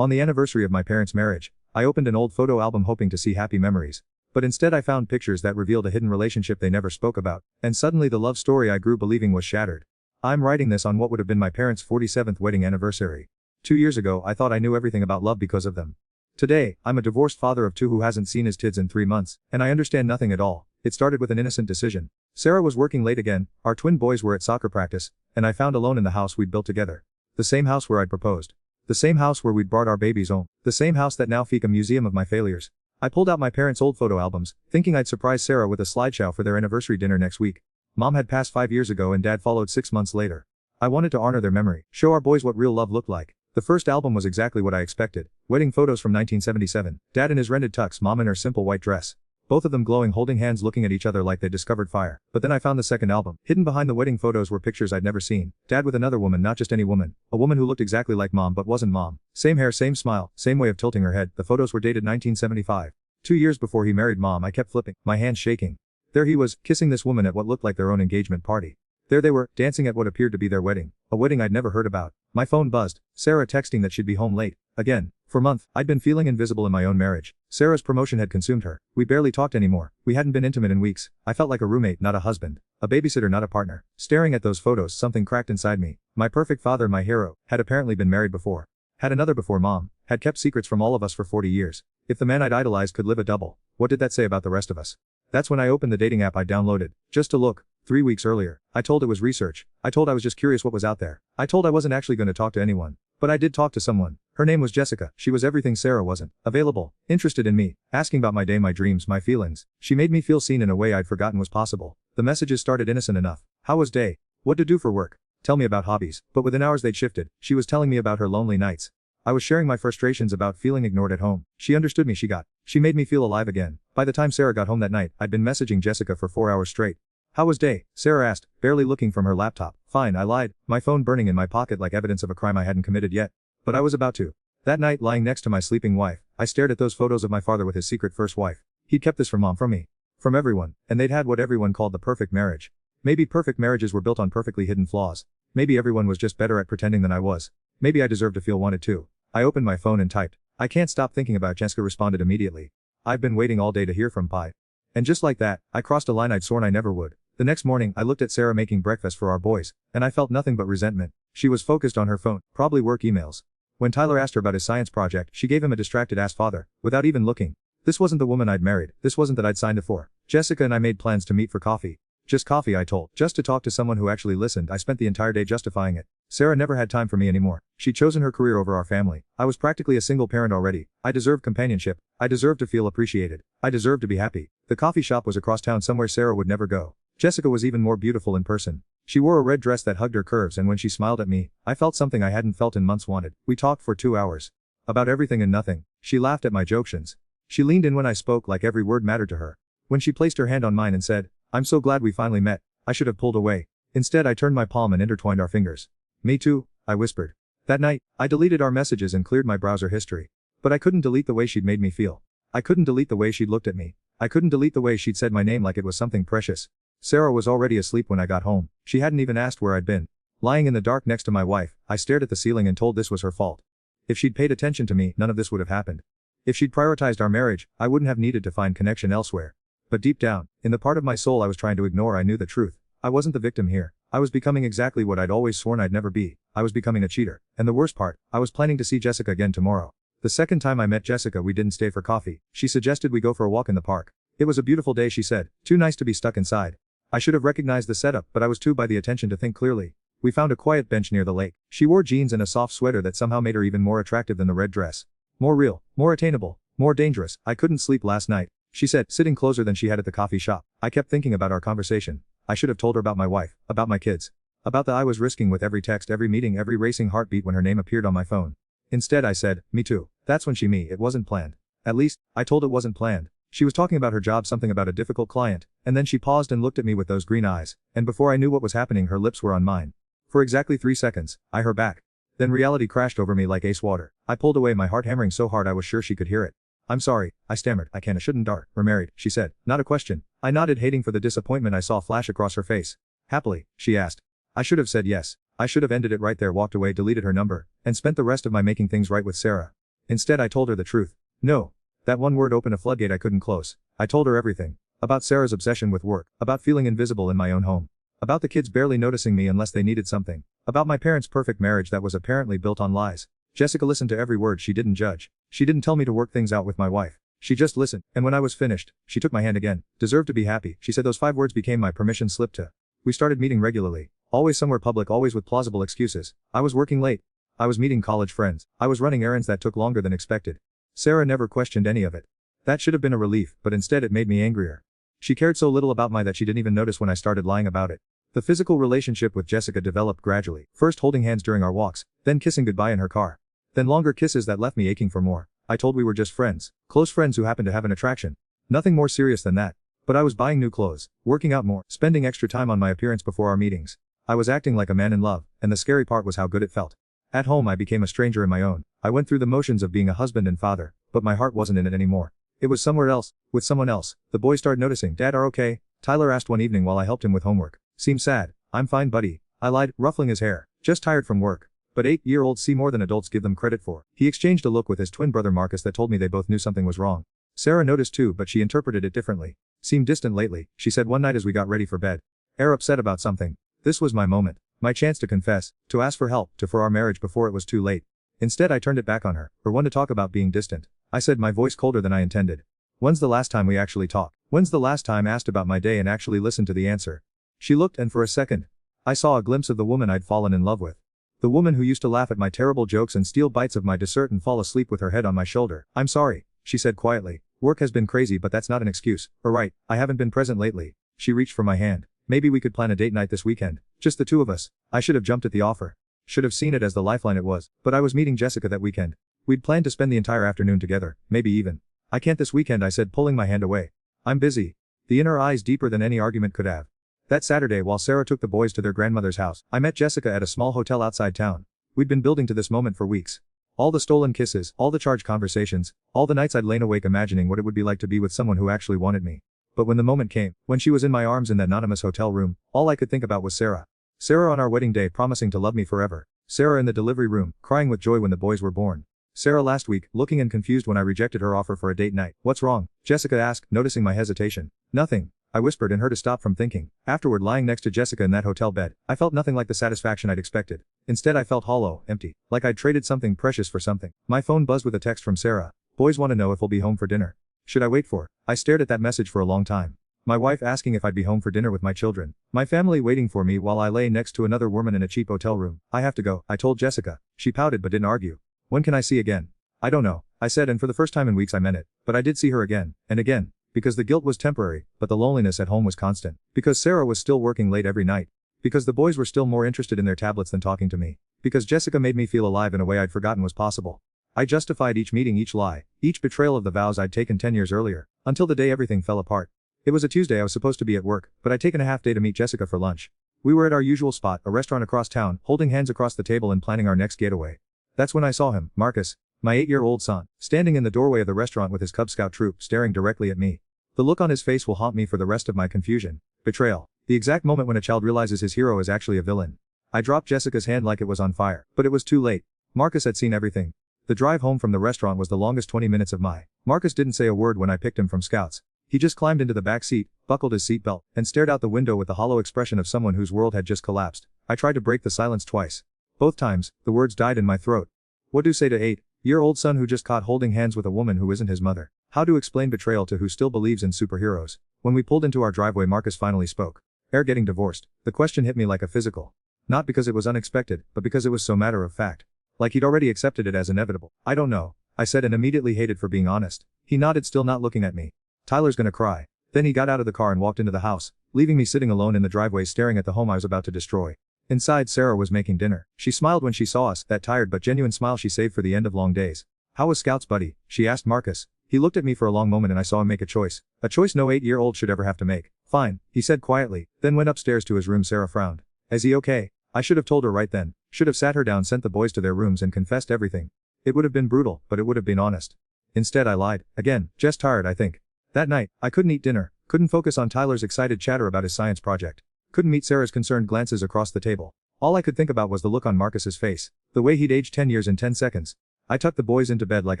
On the anniversary of my parents' marriage, I opened an old photo album hoping to see happy memories. But instead I found pictures that revealed a hidden relationship they never spoke about, and suddenly the love story I grew believing was shattered. I'm writing this on what would have been my parents' 47th wedding anniversary. 2 years ago I thought I knew everything about love because of them. Today, I'm a divorced father of 2 who hasn't seen his kids in 3 months, and I understand nothing at all. It started with an innocent decision. Sarah was working late again, our twin boys were at soccer practice, and I found alone in the house we'd built together. The same house where I'd proposed. The same house where we'd brought our babies home. The same house that now feels a museum of my failures. I pulled out my parents' old photo albums, thinking I'd surprise Sarah with a slideshow for their anniversary dinner next week. Mom had passed 5 years ago and Dad followed 6 months later. I wanted to honor their memory, show our boys what real love looked like. The first album was exactly what I expected. Wedding photos from 1977. Dad in his rented tux, Mom in her simple white dress. Both of them glowing, holding hands, looking at each other like they discovered fire. But then I found the second album. Hidden behind the wedding photos were pictures I'd never seen. Dad with another woman, not just any woman. A woman who looked exactly like Mom but wasn't Mom. Same hair, same smile, same way of tilting her head. The photos were dated 1975. 2 years before he married Mom. I kept flipping, my hands shaking. There he was, kissing this woman at what looked like their own engagement party. There they were, dancing at what appeared to be their wedding. A wedding I'd never heard about. My phone buzzed. Sarah texting that she'd be home late. Again. For a month, I'd been feeling invisible in my own marriage. Sarah's promotion had consumed her. We barely talked anymore. We hadn't been intimate in weeks. I felt like a roommate, not a husband. A babysitter, not a partner. Staring at those photos, something cracked inside me. My perfect father, my hero, had apparently been married before. Had another before Mom. Had kept secrets from all of us for 40 years. If the man I'd idolized could live a double, what did that say about the rest of us? That's when I opened the dating app I downloaded, just to look. 3 weeks earlier, I told it was research. I told I was just curious what was out there. I told I wasn't actually going to talk to anyone. But I did talk to someone. Her name was Jessica. She was everything Sarah wasn't. Available. Interested in me. Asking about my day, my dreams, my feelings. She made me feel seen in a way I'd forgotten was possible. The messages started innocent enough. How was day? What to do for work? Tell me about hobbies. But within hours they'd shifted. She was telling me about her lonely nights. I was sharing my frustrations about feeling ignored at home. She understood me. She made me feel alive again. By the time Sarah got home that night, I'd been messaging Jessica for 4 hours straight. How was day? Sarah asked, barely looking from her laptop. Fine, I lied, my phone burning in my pocket like evidence of a crime I hadn't committed yet. But I was about to. That night, lying next to my sleeping wife, I stared at those photos of my father with his secret first wife. He'd kept this from Mom, from me. From everyone, and they'd had what everyone called the perfect marriage. Maybe perfect marriages were built on perfectly hidden flaws. Maybe everyone was just better at pretending than I was. Maybe I deserved to feel wanted too. I opened my phone and typed, I can't stop thinking about Jessica. Responded immediately. I've been waiting all day to hear from Pi. And just like that, I crossed a line I'd sworn I never would. The next morning, I looked at Sarah making breakfast for our boys, and I felt nothing but resentment. She was focused on her phone, probably work emails. When Tyler asked her about his science project, she gave him a distracted-ass father, without even looking. This wasn't the woman I'd married, this wasn't that I'd signed up for. Jessica and I made plans to meet for coffee. Just coffee, I told. Just to talk to someone who actually listened. I spent the entire day justifying it. Sarah never had time for me anymore. She'd chosen her career over our family. I was practically a single parent already. I deserved companionship. I deserved to feel appreciated. I deserved to be happy. The coffee shop was across town somewhere Sarah would never go. Jessica was even more beautiful in person. She wore a red dress that hugged her curves, and when she smiled at me, I felt something I hadn't felt in months. Wanted. We talked for 2 hours. About everything and nothing. She laughed at my jokes. She leaned in when I spoke like every word mattered to her. When she placed her hand on mine and said, I'm so glad we finally met, I should have pulled away. Instead I turned my palm and intertwined our fingers. Me too, I whispered. That night, I deleted our messages and cleared my browser history. But I couldn't delete the way she'd made me feel. I couldn't delete the way she'd looked at me. I couldn't delete the way she'd said my name like it was something precious. Sarah was already asleep when I got home. She hadn't even asked where I'd been. Lying in the dark next to my wife, I stared at the ceiling and told this was her fault. If she'd paid attention to me, none of this would have happened. If she'd prioritized our marriage, I wouldn't have needed to find connection elsewhere. But deep down, in the part of my soul I was trying to ignore, I knew the truth. I wasn't the victim here. I was becoming exactly what I'd always sworn I'd never be. I was becoming a cheater. And the worst part, I was planning to see Jessica again tomorrow. The second time I met Jessica, we didn't stay for coffee. She suggested we go for a walk in the park. It was a beautiful day, she said. Too nice to be stuck inside. I should have recognized the setup, but I was too by the attention to think clearly. We found a quiet bench near the lake. She wore jeans and a soft sweater that somehow made her even more attractive than the red dress. More real, more attainable, more dangerous. I couldn't sleep last night, she said, sitting closer than she had at the coffee shop. I kept thinking about our conversation. I should have told her about my wife, about my kids. About the I was risking with every text, every meeting, every racing heartbeat when her name appeared on my phone. Instead I said, me too. That's when it wasn't planned. At least, I told it wasn't planned. She was talking about her job, something about a difficult client, and then she paused and looked at me with those green eyes, and before I knew what was happening her lips were on mine. For exactly 3 seconds, I her back. Then reality crashed over me like ice water. I pulled away, my heart hammering so hard I was sure she could hear it. I'm sorry, I stammered. I shouldn't dart. We're married, she said. Not a question. I nodded, hating for the disappointment I saw flash across her face. Happily, she asked. I should have said yes. I should have ended it right there, walked away, deleted her number, and spent the rest of my making things right with Sarah. Instead I told her the truth. No. That one word opened a floodgate I couldn't close. I told her everything. About Sarah's obsession with work, about feeling invisible in my own home. About the kids barely noticing me unless they needed something. About my parents' perfect marriage that was apparently built on lies. Jessica listened to every word. She didn't judge. She didn't tell me to work things out with my wife. She just listened, and when I was finished, she took my hand again. Deserve to be happy, she said. Those 5 words became my permission slip to. We started meeting regularly. Always somewhere public, always with plausible excuses. I was working late. I was meeting college friends. I was running errands that took longer than expected. Sarah never questioned any of it. That should have been a relief, but instead it made me angrier. She cared so little about me that she didn't even notice when I started lying about it. The physical relationship with Jessica developed gradually, first holding hands during our walks, then kissing goodbye in her car. Then longer kisses that left me aching for more. I told we were just friends, close friends who happened to have an attraction. Nothing more serious than that. But I was buying new clothes, working out more, spending extra time on my appearance before our meetings. I was acting like a man in love, and the scary part was how good it felt. At home I became a stranger in my own. I went through the motions of being a husband and father, but my heart wasn't in it anymore. It was somewhere else, with someone else. The boys started noticing. Dad, are okay? Tyler asked one evening while I helped him with homework. Seemed sad. I'm fine, buddy. I lied, ruffling his hair. Just tired from work. But 8-year-olds see more than adults give them credit for. He exchanged a look with his twin brother Marcus that told me they both knew something was wrong. Sarah noticed too, but she interpreted it differently. Seemed distant lately, she said one night as we got ready for bed. Upset about something. This was my moment. My chance to confess, to ask for help, for our marriage before it was too late. Instead I turned it back on her, or one to talk about being distant. I said, my voice colder than I intended. When's the last time we actually talked? When's the last time asked about my day and actually listened to the answer? She looked, and for a second, I saw a glimpse of the woman I'd fallen in love with. The woman who used to laugh at my terrible jokes and steal bites of my dessert and fall asleep with her head on my shoulder. I'm sorry, she said quietly. Work has been crazy, but that's not an excuse. Alright, I haven't been present lately. She reached for my hand. Maybe we could plan a date night this weekend. Just the two of us. I should have jumped at the offer. Should have seen it as the lifeline it was. But I was meeting Jessica that weekend. We'd planned to spend the entire afternoon together, maybe even. I can't this weekend, I said, pulling my hand away. I'm busy. The inner eyes deeper than any argument could have. That Saturday, while Sarah took the boys to their grandmother's house, I met Jessica at a small hotel outside town. We'd been building to this moment for weeks. All the stolen kisses, all the charged conversations, all the nights I'd lain awake imagining what it would be like to be with someone who actually wanted me. But when the moment came, when she was in my arms in that anonymous hotel room, all I could think about was Sarah. Sarah on our wedding day promising to love me forever. Sarah in the delivery room, crying with joy when the boys were born. Sarah last week, looking and confused when I rejected her offer for a date night. What's wrong? Jessica asked, noticing my hesitation. Nothing. I whispered in her to stop from thinking. Afterward, lying next to Jessica in that hotel bed, I felt nothing like the satisfaction I'd expected. Instead I felt hollow, empty, like I'd traded something precious for something. My phone buzzed with a text from Sarah. Boys want to know if we'll be home for dinner. Should I wait for? I stared at that message for a long time. My wife asking if I'd be home for dinner with my children. My family waiting for me while I lay next to another woman in a cheap hotel room. I have to go, I told Jessica. She pouted but didn't argue. When can I see again? I don't know, I said, and for the first time in weeks I meant it. But I did see her again, and again. Because the guilt was temporary, but the loneliness at home was constant. Because Sarah was still working late every night. Because the boys were still more interested in their tablets than talking to me. Because Jessica made me feel alive in a way I'd forgotten was possible. I justified each meeting, each lie, each betrayal of the vows I'd taken 10 years earlier, until the day everything fell apart. It was a Tuesday. I was supposed to be at work, but I'd taken a half day to meet Jessica for lunch. We were at our usual spot, a restaurant across town, holding hands across the table and planning our next getaway. That's when I saw him, Marcus, my 8-year-old son, standing in the doorway of the restaurant with his Cub Scout troop, staring directly at me. The look on his face will haunt me for the rest of my confusion. Betrayal. The exact moment when a child realizes his hero is actually a villain. I dropped Jessica's hand like it was on fire, but it was too late. Marcus had seen everything. The drive home from the restaurant was the longest 20 minutes of my. Marcus didn't say a word when I picked him from Scouts. He just climbed into the back seat, buckled his seatbelt, and stared out the window with the hollow expression of someone whose world had just collapsed. I tried to break the silence twice. Both times, the words died in my throat. What do say to 8-year-old son who just caught holding hands with a woman who isn't his mother? How to explain betrayal to who still believes in superheroes? When we pulled into our driveway, Marcus finally spoke. Getting divorced. The question hit me like a physical. Not because it was unexpected, but because it was so matter of fact. Like he'd already accepted it as inevitable. I don't know, I said, and immediately hated for being honest. He nodded, still not looking at me. Tyler's gonna cry. Then he got out of the car and walked into the house, leaving me sitting alone in the driveway staring at the home I was about to destroy. Inside, Sarah was making dinner. She smiled when she saw us, that tired but genuine smile she saved for the end of long days. How was Scouts, buddy? She asked Marcus. He looked at me for a long moment and I saw him make a choice. A choice no 8-year-old should ever have to make. Fine, he said quietly, then went upstairs to his room. Sarah frowned. Is he okay? I should have told her right then. Should have sat her down, sent the boys to their rooms and confessed everything. It would have been brutal, but it would have been honest. Instead I lied. Again, just tired, I think. That night, I couldn't eat dinner, couldn't focus on Tyler's excited chatter about his science project. Couldn't meet Sarah's concerned glances across the table. All I could think about was the look on Marcus's face. The way he'd aged 10 years in 10 seconds. I tucked the boys into bed like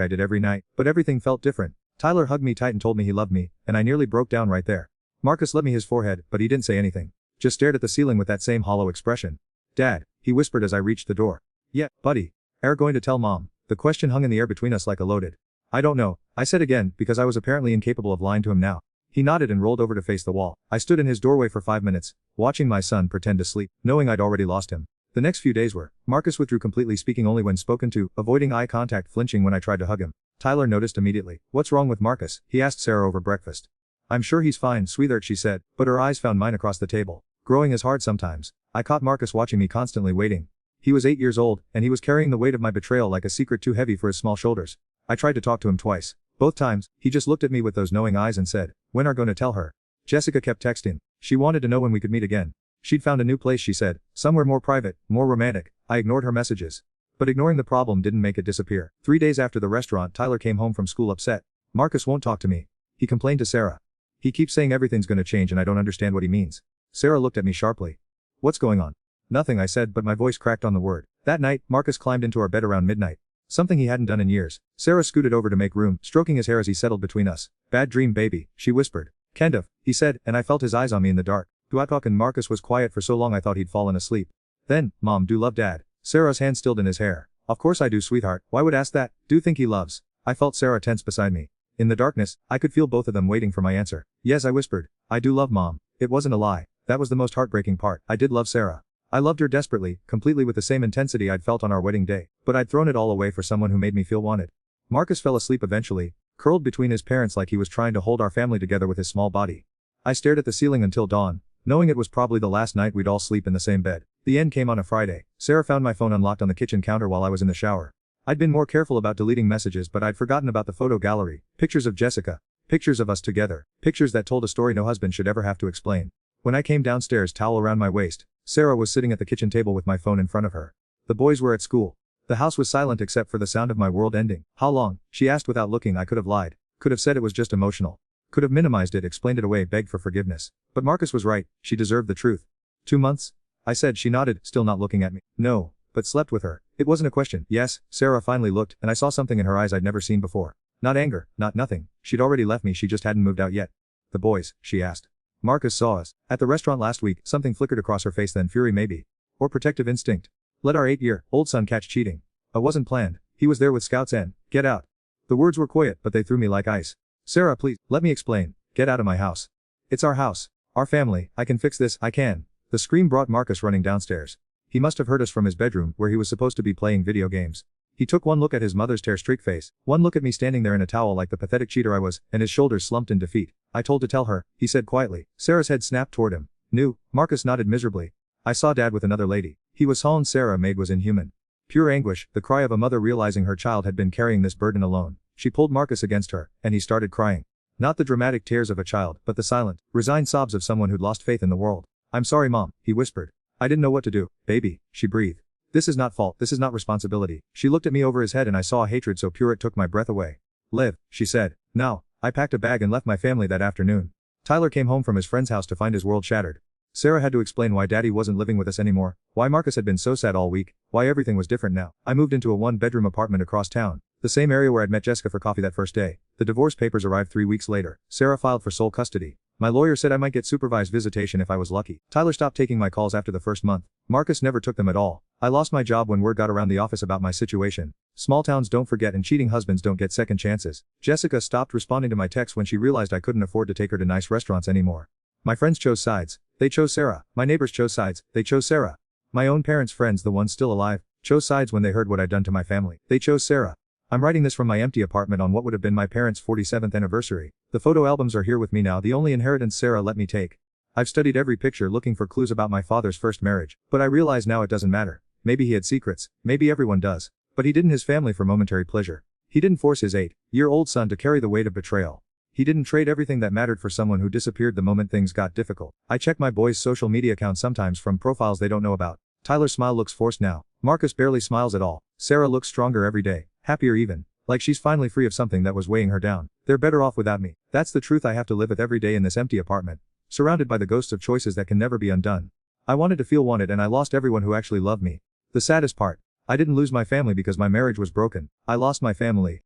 I did every night, but everything felt different. Tyler hugged me tight and told me he loved me, and I nearly broke down right there. Marcus let me his forehead, but he didn't say anything. Just stared at the ceiling with that same hollow expression. Dad, he whispered as I reached the door. Yeah, buddy. Are going to tell Mom? The question hung in the air between us like a loaded. I don't know, I said again, because I was apparently incapable of lying to him now. He nodded and rolled over to face the wall. I stood in his doorway for 5 minutes, watching my son pretend to sleep, knowing I'd already lost him. The next few days were, Marcus withdrew completely, speaking only when spoken to, avoiding eye contact, flinching when I tried to hug him. Tyler noticed immediately. What's wrong with Marcus? He asked Sarah over breakfast. I'm sure he's fine, sweetheart, she said, but her eyes found mine across the table. Growing is hard sometimes. I caught Marcus watching me, constantly waiting. He was 8 years old, and he was carrying the weight of my betrayal like a secret too heavy for his small shoulders. I tried to talk to him twice. Both times, he just looked at me with those knowing eyes and said, when are going to tell her? Jessica kept texting. She wanted to know when we could meet again. She'd found a new place, she said, somewhere more private, more romantic. I ignored her messages. But ignoring the problem didn't make it disappear. 3 days after the restaurant, Tyler came home from school upset. Marcus won't talk to me. He complained to Sarah. He keeps saying everything's gonna change and I don't understand what he means. Sarah looked at me sharply. What's going on? Nothing, I said, but my voice cracked on the word. That night, Marcus climbed into our bed around midnight. Something he hadn't done in years. Sarah scooted over to make room, stroking his hair as he settled between us. Bad dream, baby, she whispered. Kind of, he said, and I felt his eyes on me in the dark. Duatok, and Marcus was quiet for so long I thought he'd fallen asleep. Then, Mom, do love Dad? Sarah's hand stilled in his hair. Of course I do, sweetheart. Why would ask that? Do think he loves? I felt Sarah tense beside me. In the darkness, I could feel both of them waiting for my answer. Yes, I whispered. I do love Mom. It wasn't a lie. That was the most heartbreaking part. I did love Sarah. I loved her desperately, completely, with the same intensity I'd felt on our wedding day, but I'd thrown it all away for someone who made me feel wanted. Marcus fell asleep eventually, curled between his parents like he was trying to hold our family together with his small body. I stared at the ceiling until dawn, knowing it was probably the last night we'd all sleep in the same bed. The end came on a Friday. Sarah found my phone unlocked on the kitchen counter while I was in the shower. I'd been more careful about deleting messages, but I'd forgotten about the photo gallery. Pictures of Jessica. Pictures of us together. Pictures that told a story no husband should ever have to explain. When I came downstairs, towel around my waist, Sarah was sitting at the kitchen table with my phone in front of her. The boys were at school. The house was silent except for the sound of my world ending. How long? She asked without looking. I could have lied. Could have said it was just emotional. Could have minimized it, explained it away, begged for forgiveness. But Marcus was right. She deserved the truth. 2 months? I said. She nodded, still not looking at me. No, but slept with her. It wasn't a question. Yes, Sarah finally looked, and I saw something in her eyes I'd never seen before. Not anger, not nothing. She'd already left me, she just hadn't moved out yet. The boys, she asked. Marcus saw us. At the restaurant last week, something flickered across her face, then fury maybe. Or protective instinct. Let our 8-year-old son catch cheating. It wasn't planned. He was there with scouts and, get out. The words were quiet, but they threw me like ice. Sarah, please, let me explain. Get out of my house. It's our house. Our family. I can fix this, I can. The scream brought Marcus running downstairs. He must have heard us from his bedroom, where he was supposed to be playing video games. He took one look at his mother's tear-streaked face, one look at me standing there in a towel like the pathetic cheater I was, and his shoulders slumped in defeat. I told to tell her, he said quietly. Sarah's head snapped toward him. Knew. Marcus nodded miserably. I saw Dad with another lady. He was all Sarah made was inhuman. Pure anguish, the cry of a mother realizing her child had been carrying this burden alone. She pulled Marcus against her, and he started crying. Not the dramatic tears of a child, but the silent, resigned sobs of someone who'd lost faith in the world. I'm sorry, Mom, he whispered. I didn't know what to do. Baby, she breathed. This is not fault, this is not responsibility. She looked at me over his head and I saw a hatred so pure it took my breath away. Live, she said. Now. I packed a bag and left my family that afternoon. Tyler came home from his friend's house to find his world shattered. Sarah had to explain why Daddy wasn't living with us anymore, why Marcus had been so sad all week, why everything was different now. I moved into a 1-bedroom apartment across town, the same area where I'd met Jessica for coffee that first day. The divorce papers arrived 3 weeks later. Sarah filed for sole custody. My lawyer said I might get supervised visitation if I was lucky. Tyler stopped taking my calls after the first month. Marcus never took them at all. I lost my job when word got around the office about my situation. Small towns don't forget and cheating husbands don't get second chances. Jessica stopped responding to my texts when she realized I couldn't afford to take her to nice restaurants anymore. My friends chose sides. They chose Sarah. My neighbors chose sides. They chose Sarah. My own parents' friends, the ones still alive, chose sides when they heard what I'd done to my family. They chose Sarah. I'm writing this from my empty apartment on what would have been my parents' 47th anniversary. The photo albums are here with me now, the only inheritance Sarah let me take. I've studied every picture looking for clues about my father's first marriage, but I realize now it doesn't matter. Maybe he had secrets, maybe everyone does. But he didn't his family for momentary pleasure. He didn't force his 8-year-old son to carry the weight of betrayal. He didn't trade everything that mattered for someone who disappeared the moment things got difficult. I check my boys' social media accounts sometimes from profiles they don't know about. Tyler's smile looks forced now. Marcus barely smiles at all. Sarah looks stronger every day, happier even, like she's finally free of something that was weighing her down. They're better off without me. That's the truth I have to live with every day in this empty apartment, surrounded by the ghosts of choices that can never be undone. I wanted to feel wanted and I lost everyone who actually loved me. The saddest part, I didn't lose my family because my marriage was broken. I lost my family